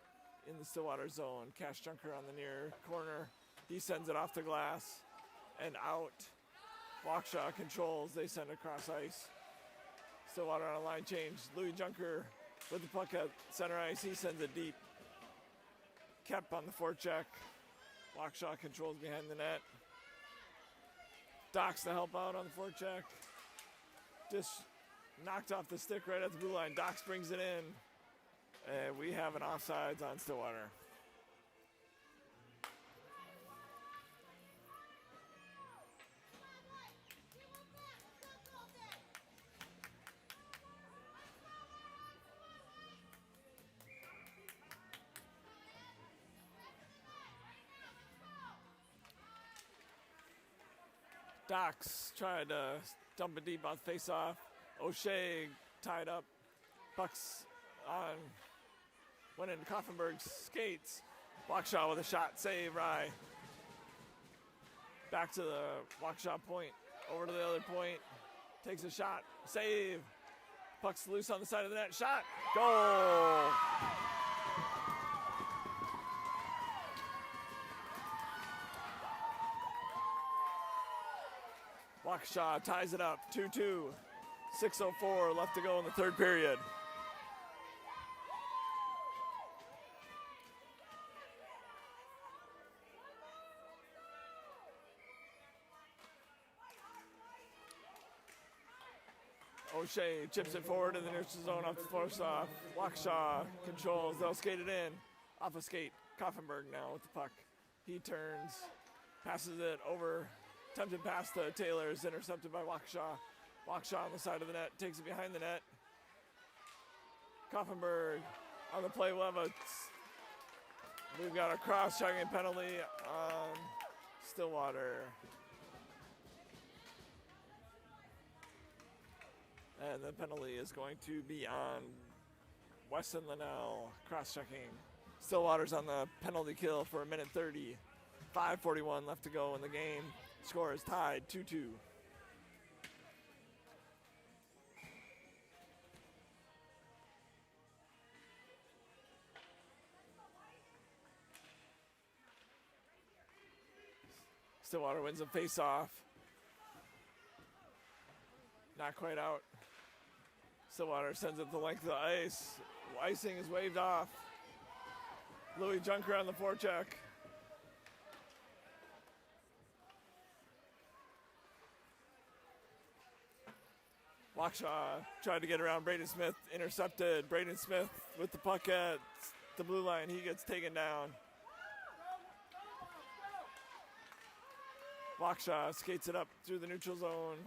in the Stillwater zone. Cash Junker on the near corner. He sends it off the glass and out. Waukesha controls. They send it across ice. Stillwater on a line change. Louis Junker with the puck at center ice. He sends it deep. Kep on the forecheck. Waukesha controls behind the net. Docks to help out on the forecheck. Just knocked off the stick right at the blue line. Docks brings it in. And we have an offsides on Stillwater. Docks tried to dump it deep on face-off. O'Shea tied up. Puck's on. Went into Koffenberg's skates. Waukesha with a shot. Save, Rye. Back to the Waukesha point. Over to the other point. Takes a shot. Save. Puck's loose on the side of the net. Shot. Goal. Waukesha ties it up, 2-2. 6:04 left to go in the third period. O'Shea chips it forward in the neutral zone off the force-off. Waukesha controls, they'll skate it in. Off a skate, Koffenberg now with the puck. He turns, passes it over. Attempted pass to Taylor is intercepted by Waukesha. Waukesha on the side of the net, takes it behind the net. Koffenberg on the play. We've got a cross-checking penalty on Stillwater. And the penalty is going to be on Weston Linnell, cross-checking. Stillwater's on the penalty kill for 1:30. 5:41 left to go in the game. Score is tied 2-2. Stillwater wins a face-off. Not quite out. Stillwater sends it the length of the ice. Icing is waved off. Louis Junker on the forecheck. Waukesha tried to get around Braden Smith, intercepted. Braden Smith with the puck at the blue line. He gets taken down. Waukesha skates it up through the neutral zone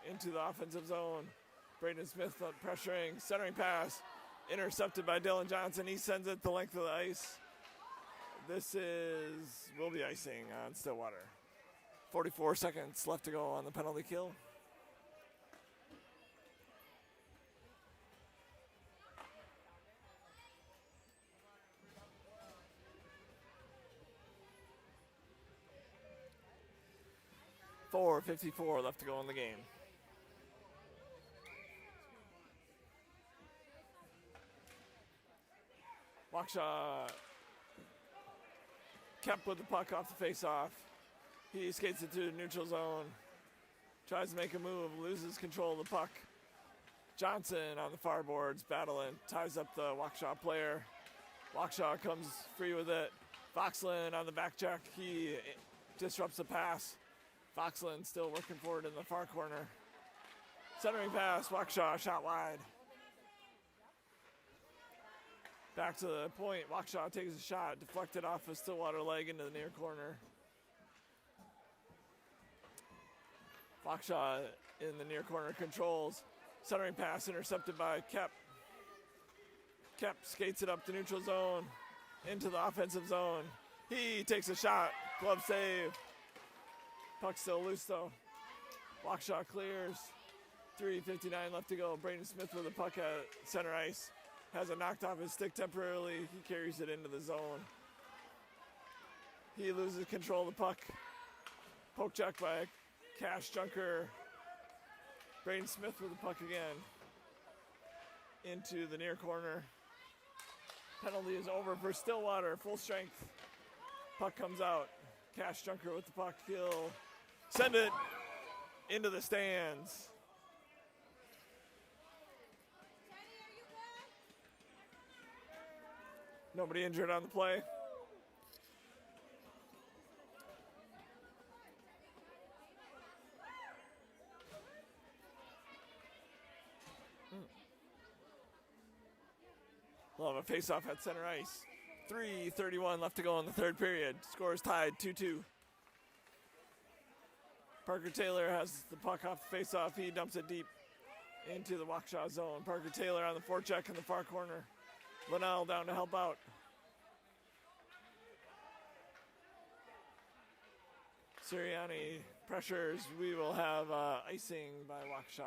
into the offensive zone. Braden Smith pressuring, centering pass, intercepted by Dylan Johnson. He sends it the length of the ice. This will be icing on Stillwater. 44 seconds left to go on the penalty kill. .54 left to go in the game. Waukesha kept with the puck off the face-off. He skates it through the neutral zone. Tries to make a move, loses control of the puck. Johnson on the far boards, battling, ties up the Waukesha player. Waukesha comes free with it. Voxland on the back check. He disrupts the pass. Voxland still working forward in the far corner. Centering pass, Waukesha shot wide. Back to the point, Waukesha takes a shot, deflected off a Stillwater leg into the near corner. Waukesha in the near corner controls. Centering pass intercepted by Kep. Kep skates it up the neutral zone into the offensive zone. He takes a shot, glove save. Puck still loose though. Waukesha clears. 3:59 left to go. Braden Smith with the puck at center ice. has it knocked off his stick temporarily. He carries it into the zone. He loses control of the puck. Poke check by Cash Junker. Braden Smith with the puck again. Into the near corner. Penalty is over for Stillwater. Full strength. Puck comes out. Cash Junker with the puck. He'll send it into the stands. Nobody injured on the play. We'll have a face-off at center ice. 3:31 left to go in the third period. Score is tied 2-2. Parker Taylor has the puck off the face-off. He dumps it deep into the Waukesha zone. Parker Taylor on the forecheck in the far corner. Linnell down to help out. Sirianni pressures. We will have icing by Waukesha.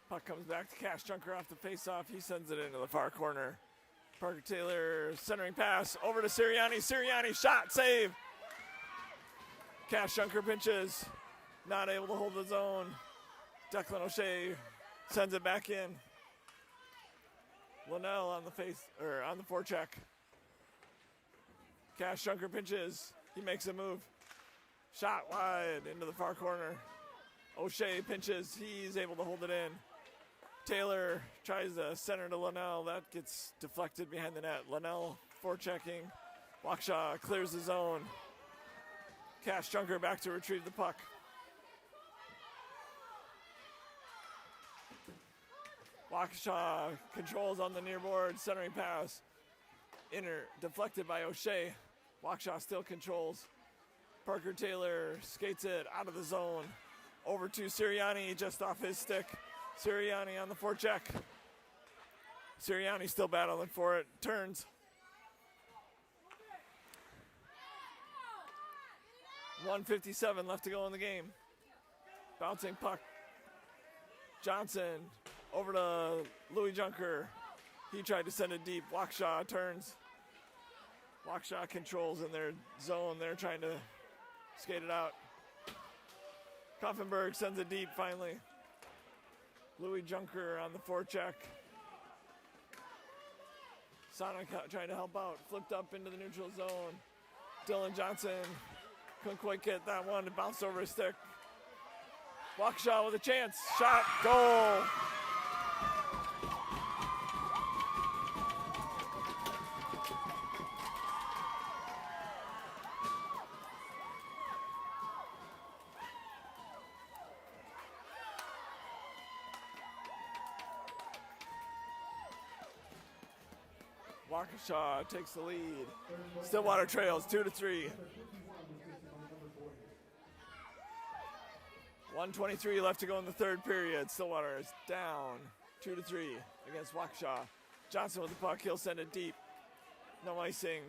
Puck comes back to Cash Junker off the faceoff. He sends it into the far corner. Parker Taylor centering pass over to Sirianni. Sirianni shot, save. Cash Junker pinches, not able to hold the zone. Declan O'Shea sends it back in. Linnell on the forecheck. Cash Junker pinches. He makes a move. Shot wide into the far corner. O'Shea pinches. He's able to hold it in. Taylor tries to center to Linnell. That gets deflected behind the net. Linnell forechecking. Waukesha clears the zone. Cash Junker back to retrieve the puck. Waukesha controls on the near board. Centering pass. Deflected by O'Shea. Waukesha still controls. Parker Taylor skates it out of the zone. Over to Sirianni, just off his stick. Sirianni on the forecheck. Sirianni still battling for it. Turns. .157 left to go in the game. Bouncing puck. Johnson over to Louis Junker. He tried to send it deep. Waukesha turns. Waukesha controls in their zone. They're trying to skate it out. Koffenberg sends it deep finally. Louis Junker on the forecheck. Sonic trying to help out. Flipped up into the neutral zone. Dylan Johnson couldn't quite get that one. It bounced over his stick. Waukesha with a chance. Shot. Goal. Waukesha takes the lead. Stillwater trails 2-3. 1:23 left to go in the third period. Stillwater is down 2-3 against Waukesha. Johnson with the puck. He'll send it deep. No icing.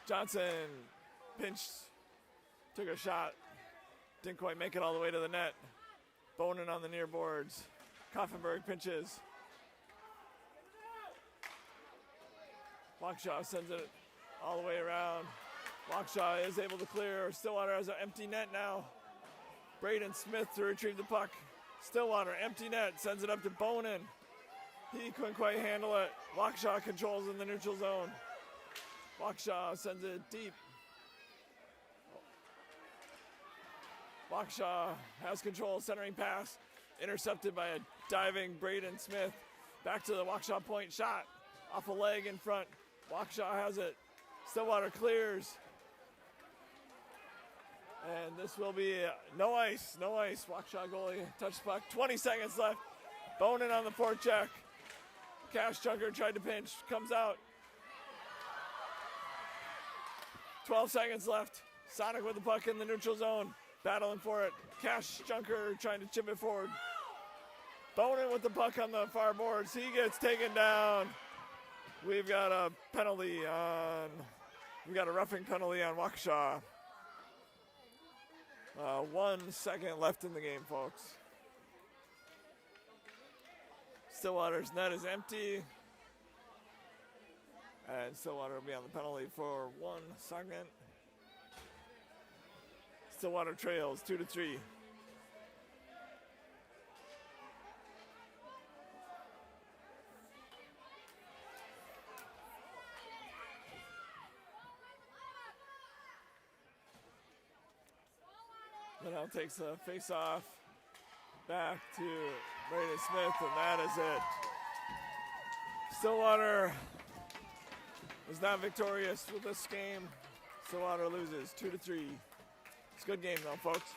Johnson pinched. Took a shot. Didn't quite make it all the way to the net. Bonin on the near boards. Koffenberg pinches. Waukesha sends it all the way around. Waukesha is able to clear. Stillwater has an empty net now. Braden Smith to retrieve the puck. Stillwater, empty net, sends it up to Bonin. He couldn't quite handle it. Waukesha controls in the neutral zone. Waukesha sends it deep. Waukesha has control, centering pass. Intercepted by a diving Braden Smith. Back to the Waukesha point. Shot off a leg in front. Waukesha has it. Stillwater clears. And this will be no ice. Waukesha goalie touched puck. 20 seconds left. Bonin on the forecheck. Cash Junker tried to pinch, comes out. 12 seconds left. Sonic with the puck in the neutral zone, battling for it. Cash Junker trying to chip it forward. Bonin with the puck on the far boards. He gets taken down. We've got a penalty on. We've got a roughing penalty on Waukesha. 1 second left in the game, folks. Stillwater's net is empty. And Stillwater will be on the penalty for 1 second. Stillwater trails 2-3. Liddell takes the face-off back to Brayden Smith, and that is it. Stillwater is not victorious with this game. Stillwater loses 2-3. It's a good game though, folks.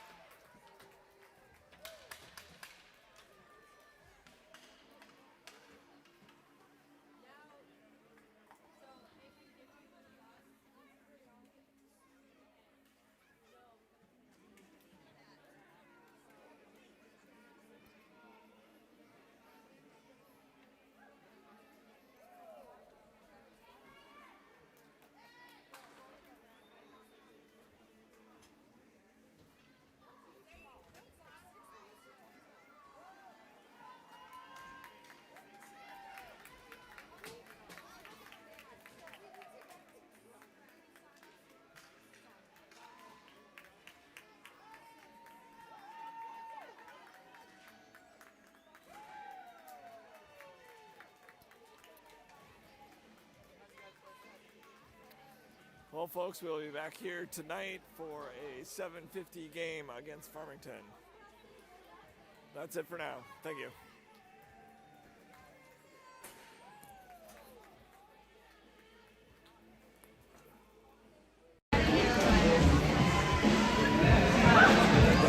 Well, folks, we'll be back here tonight for a 7:50 game against Farmington. That's it for now. Thank you.